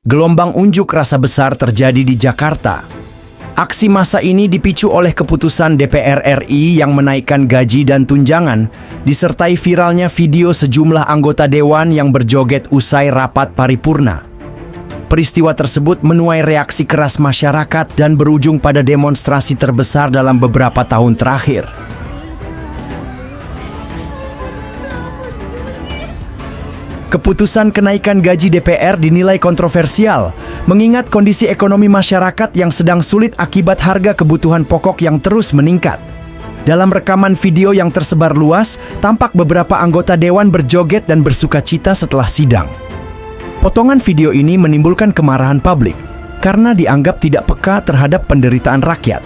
Gelombang unjuk rasa besar terjadi di Jakarta. Aksi massa ini dipicu oleh keputusan DPR RI yang menaikkan gaji dan tunjangan, disertai viralnya video sejumlah anggota dewan yang berjoget usai rapat paripurna. Peristiwa tersebut menuai reaksi keras masyarakat dan berujung pada demonstrasi terbesar dalam beberapa tahun terakhir. Keputusan kenaikan gaji DPR dinilai kontroversial, mengingat kondisi ekonomi masyarakat yang sedang sulit akibat harga kebutuhan pokok yang terus meningkat. Dalam rekaman video yang tersebar luas, tampak beberapa anggota dewan berjoget dan bersukacita setelah sidang. Potongan video ini menimbulkan kemarahan publik, karena dianggap tidak peka terhadap penderitaan rakyat.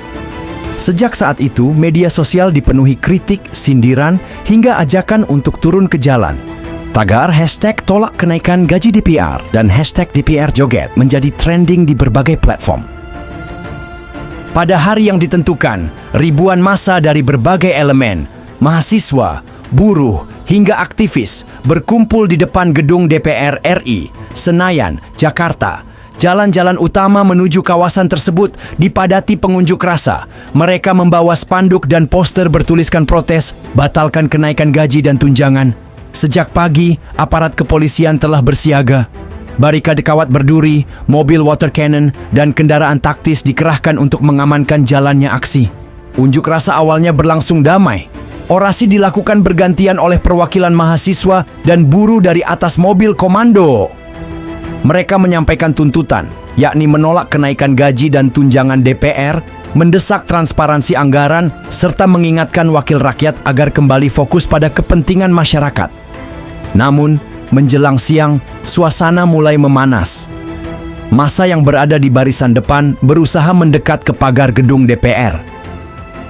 Sejak saat itu, media sosial dipenuhi kritik, sindiran, hingga ajakan untuk turun ke jalan. Tagar hashtag tolak kenaikan gaji DPR dan hashtag DPR joget menjadi trending di berbagai platform. Pada hari yang ditentukan, ribuan massa dari berbagai elemen, mahasiswa, buruh, hingga aktivis berkumpul di depan gedung DPR RI, Senayan, Jakarta. Jalan-jalan utama menuju kawasan tersebut dipadati pengunjuk rasa. Mereka membawa spanduk dan poster bertuliskan protes, batalkan kenaikan gaji dan tunjangan. Sejak pagi, aparat kepolisian telah bersiaga. Barikade kawat berduri, mobil water cannon, dan kendaraan taktis dikerahkan untuk mengamankan jalannya aksi. Unjuk rasa awalnya berlangsung damai. Orasi dilakukan bergantian oleh perwakilan mahasiswa dan buruh dari atas mobil komando. Mereka menyampaikan tuntutan, yakni menolak kenaikan gaji dan tunjangan DPR, mendesak transparansi anggaran, serta mengingatkan wakil rakyat agar kembali fokus pada kepentingan masyarakat. Namun, menjelang siang, suasana mulai memanas. Massa yang berada di barisan depan berusaha mendekat ke pagar gedung DPR.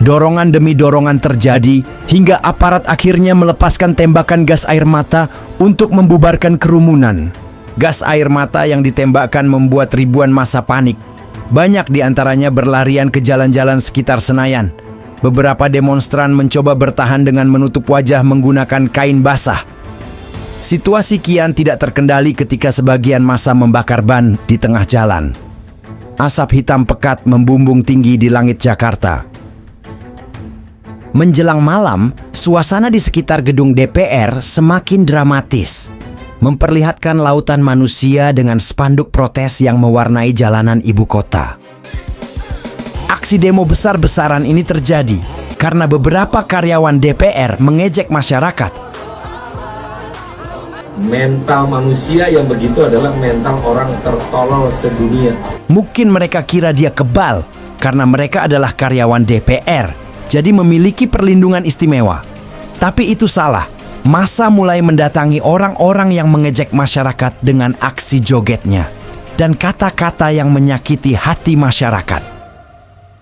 Dorongan demi dorongan terjadi hingga aparat akhirnya melepaskan tembakan gas air mata untuk membubarkan kerumunan. Gas air mata yang ditembakkan membuat ribuan massa panik. Banyak di antaranya berlarian ke jalan-jalan sekitar Senayan. Beberapa demonstran mencoba bertahan dengan menutup wajah menggunakan kain basah. Situasi kian tidak terkendali ketika sebagian massa membakar ban di tengah jalan. Asap hitam pekat membumbung tinggi di langit Jakarta. Menjelang malam, suasana di sekitar gedung DPR semakin dramatis, memperlihatkan lautan manusia dengan spanduk protes yang mewarnai jalanan ibu kota. Aksi demo besar-besaran ini terjadi karena beberapa karyawan DPR mengejek masyarakat. Mental manusia yang begitu adalah mental orang tertolol sedunia. Mungkin mereka kira dia kebal karena mereka adalah karyawan DPR, jadi memiliki perlindungan istimewa. Tapi itu salah. Massa mulai mendatangi orang-orang yang mengejek masyarakat dengan aksi jogetnya dan kata-kata yang menyakiti hati masyarakat.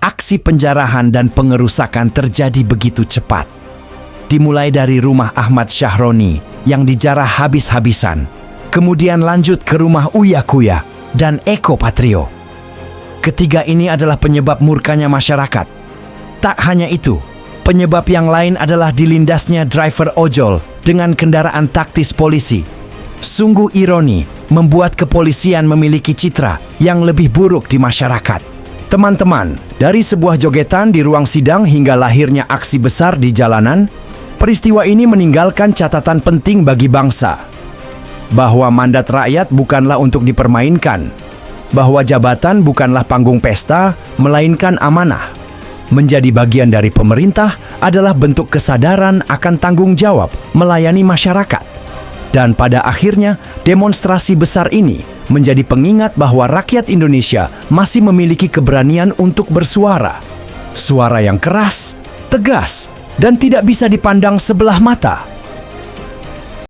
Aksi penjarahan dan pengerusakan terjadi begitu cepat. Dimulai dari rumah Ahmad Syahroni yang dijarah habis-habisan, kemudian lanjut ke rumah Uya Kuya dan Eko Patrio. Ketiga ini adalah penyebab murkanya masyarakat. Tak hanya itu, penyebab yang lain adalah dilindasnya driver ojol dengan kendaraan taktis polisi. Sungguh ironi membuat kepolisian memiliki citra yang lebih buruk di masyarakat. Teman-teman, dari sebuah jogetan di ruang sidang hingga lahirnya aksi besar di jalanan, peristiwa ini meninggalkan catatan penting bagi bangsa. Bahwa mandat rakyat bukanlah untuk dipermainkan. Bahwa jabatan bukanlah panggung pesta, melainkan amanah. Menjadi bagian dari pemerintah adalah bentuk kesadaran akan tanggung jawab melayani masyarakat. Dan pada akhirnya, demonstrasi besar ini menjadi pengingat bahwa rakyat Indonesia masih memiliki keberanian untuk bersuara. Suara yang keras, tegas, dan tidak bisa dipandang sebelah mata.